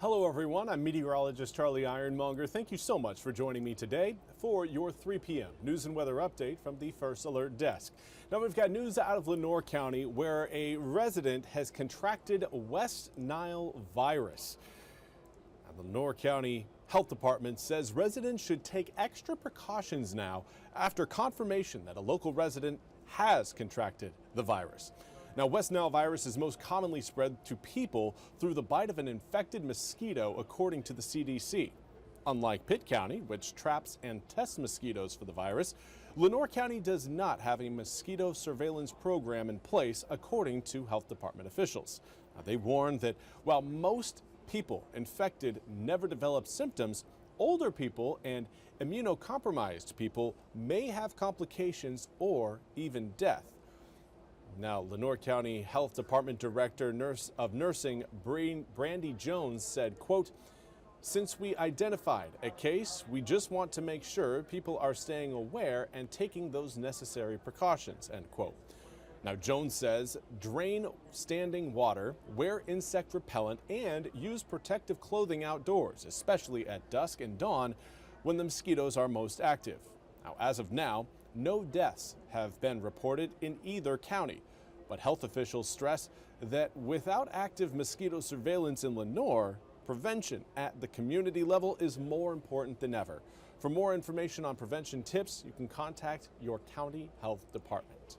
Hello everyone, I'm meteorologist Charlie Ironmonger. Thank you so much for joining me today for your 3 p.m. news and weather update from the First Alert Desk. Now we've got news out of Lenoir County where a resident has contracted West Nile virus. Now, the Lenoir County Health Department says residents should take extra precautions now after confirmation that a local resident has contracted the virus. Now, West Nile virus is most commonly spread to people through the bite of an infected mosquito, according to the CDC. Unlike Pitt County, which traps and tests mosquitoes for the virus, Lenoir County does not have a mosquito surveillance program in place, according to health department officials. Now, they warn that while most people infected never develop symptoms, older people and immunocompromised people may have complications or even death. Now, Lenoir County Health Department Director of Nursing Brandy Jones said, quote, "Since we identified a case, we just want to make sure people are staying aware and taking those necessary precautions," end quote. Now, Jones says drain standing water, wear insect repellent, and use protective clothing outdoors, especially at dusk and dawn when the mosquitoes are most active. Now, as of now, no deaths have been reported in either county, but health officials stress that without active mosquito surveillance in Lenoir, prevention at the community level is more important than ever. For more information on prevention tips, you can contact your county health department.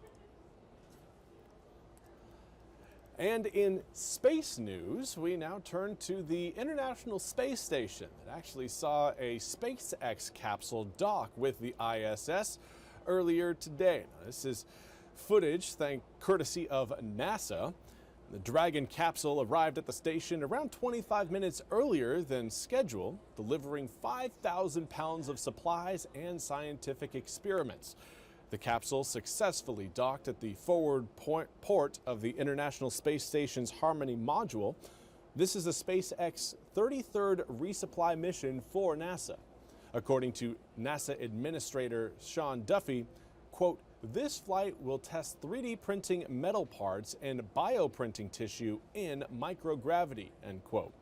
And in space news, we now turn to the International Space Station that actually saw a SpaceX capsule dock with the ISS earlier today. Now, this is footage courtesy of NASA. The Dragon capsule arrived at the station around 25 minutes earlier than scheduled, delivering 5,000 pounds of supplies and scientific experiments. The capsule successfully docked at the forward port of the International Space Station's Harmony module. This is a SpaceX 33rd resupply mission for NASA. According to NASA Administrator Sean Duffy, quote, "This flight will test 3D printing metal parts and bioprinting tissue in microgravity," end quote,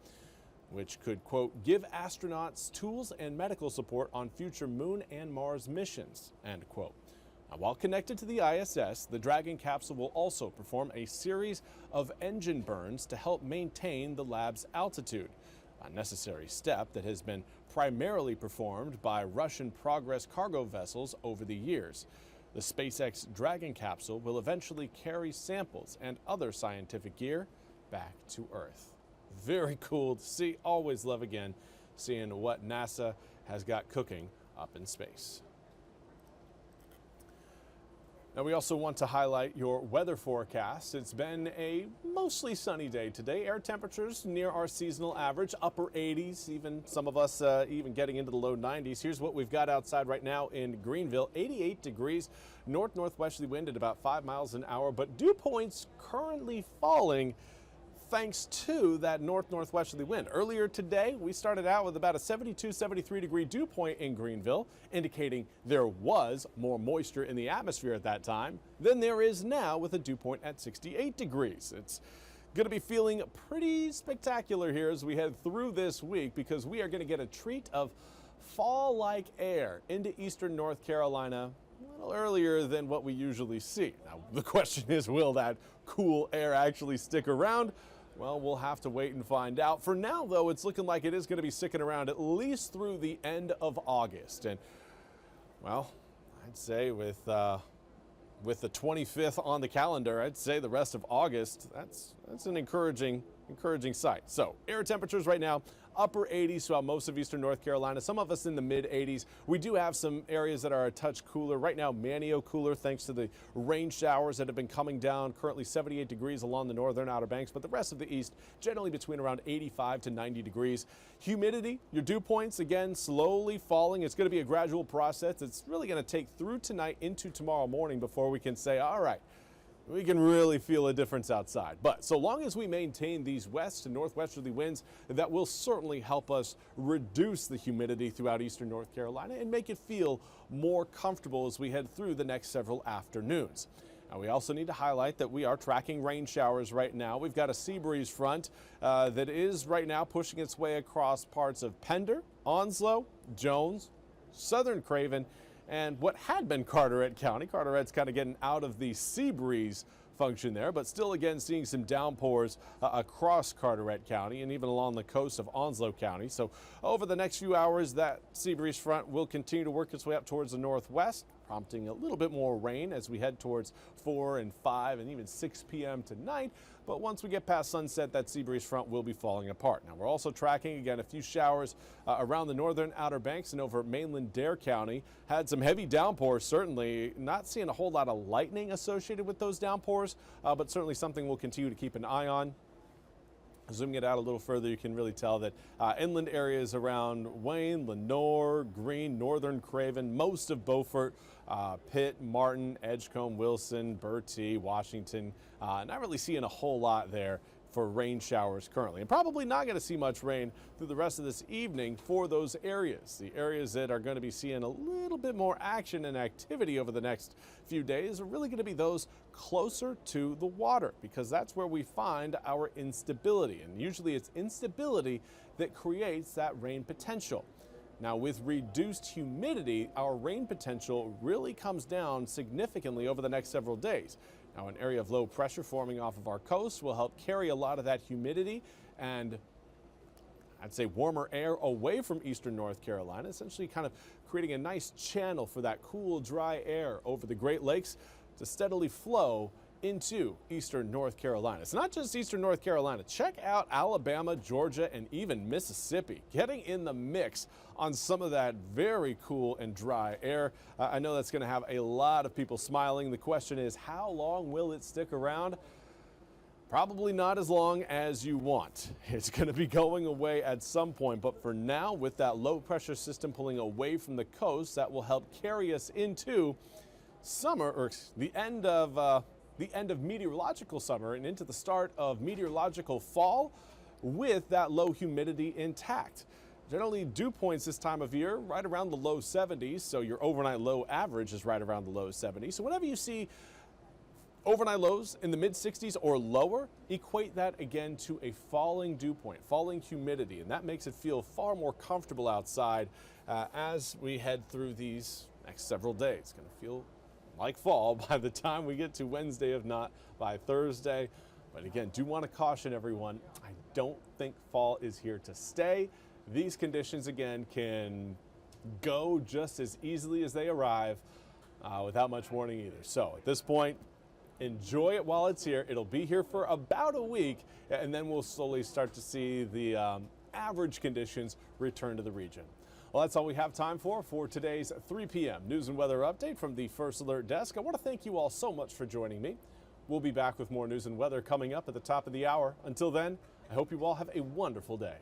which could, quote, "give astronauts tools and medical support on future Moon and Mars missions," end quote. Now, while connected to the ISS, the Dragon capsule will also perform a series of engine burns to help maintain the lab's altitude, a necessary step that has been primarily performed by Russian Progress cargo vessels over the years. The SpaceX Dragon capsule will eventually carry samples and other scientific gear back to Earth. Very cool to see. Always love, again, seeing what NASA has got cooking up in space. Now, we also want to highlight your weather forecast. It's been a mostly sunny day today. Air temperatures near our seasonal average, upper 80s, even some of us even getting into the low 90s. Here's what we've got outside right now in Greenville. 88 degrees, northwesterly wind at about 5 miles an hour, but dew points currently falling thanks to that northwesterly wind. Earlier today, we started out with about a 72, 73 degree dew point in Greenville, indicating there was more moisture in the atmosphere at that time than there is now with a dew point at 68 degrees. It's going to be feeling pretty spectacular here as we head through this week, because we are going to get a treat of fall-like air into eastern North Carolina a little earlier than what we usually see. Now, the question is, will that cool air actually stick around? Well, we'll have to wait and find out. For now, though, it's looking like it is going to be sticking around at least through the end of August. And, well, I'd say with the 25th on the calendar, I'd say the rest of August, that's an encouraging sight. So, air temperatures right now, upper 80s throughout most of eastern North Carolina. Some of us in the mid 80s. We do have some areas that are a touch cooler. Right now, Manio cooler thanks to the rain showers that have been coming down. Currently 78 degrees along the northern Outer Banks, but the rest of the east generally between around 85 to 90 degrees. Humidity, your dew points, again, slowly falling. It's going to be a gradual process. It's really going to take through tonight into tomorrow morning before we can say, all right, we can really feel a difference outside. But so long as we maintain these west and northwesterly winds, that will certainly help us reduce the humidity throughout eastern North Carolina and make it feel more comfortable as we head through the next several afternoons. Now, we also need to highlight that we are tracking rain showers right now. We've got a sea breeze front that is right now pushing its way across parts of Pender, Onslow, Jones, southern Craven, and what had been Carteret County. Carteret's kind of getting out of the sea breeze function there, but still again seeing some downpours across Carteret County and even along the coast of Onslow County. So over the next few hours, that sea breeze front will continue to work its way up towards the northwest, prompting a little bit more rain as we head towards 4 and 5 and even 6 p.m. tonight. But once we get past sunset, that sea breeze front will be falling apart. Now, we're also tracking, again, a few showers around the northern Outer Banks and over mainland Dare County. Had some heavy downpours, certainly. Not seeing a whole lot of lightning associated with those downpours, but certainly something we'll continue to keep an eye on. Zooming it out a little further, you can really tell that inland areas around Wayne, Lenoir, Greene, northern Craven, most of Beaufort, Pitt, Martin, Edgecombe, Wilson, Bertie, Washington, not really seeing a whole lot there for rain showers currently, and probably not going to see much rain through the rest of this evening for those areas. The areas that are going to be seeing a little bit more action and activity over the next few days are really going to be those closer to the water, because that's where we find our instability, and usually it's instability that creates that rain potential. Now, with reduced humidity, our rain potential really comes down significantly over the next several days. Now, an area of low pressure forming off of our coast will help carry a lot of that humidity and I'd say warmer air away from eastern North Carolina, essentially kind of creating a nice channel for that cool, dry air over the Great Lakes to steadily flow into eastern North Carolina. It's not just eastern North Carolina. Check out Alabama, Georgia, and even Mississippi getting in the mix on some of that very cool and dry air. I know that's going to have a lot of people smiling. The question is, how long will it stick around? Probably not as long as you want. It's going to be going away at some point, but for now, with that low pressure system pulling away from the coast, that will help carry us into summer, or the end of meteorological summer and into the start of meteorological fall with that low humidity intact. Generally, dew points this time of year right around the low 70s, so your overnight low average is right around the low 70s. So whenever you see overnight lows in the mid 60s or lower, equate that again to a falling dew point, falling humidity, and that makes it feel far more comfortable outside as we head through these next several days. It's going to feel like fall by the time we get to Wednesday, if not by Thursday. But again, do want to caution everyone, I don't think fall is here to stay. These conditions, again, can go just as easily as they arrive without much warning either. So at this point, enjoy it while it's here. It'll be here for about a week, and then we'll slowly start to see the average conditions return to the region. Well, that's all we have time for today's 3 p.m. news and weather update from the First Alert Desk. I want to thank you all so much for joining me. We'll be back with more news and weather coming up at the top of the hour. Until then, I hope you all have a wonderful day.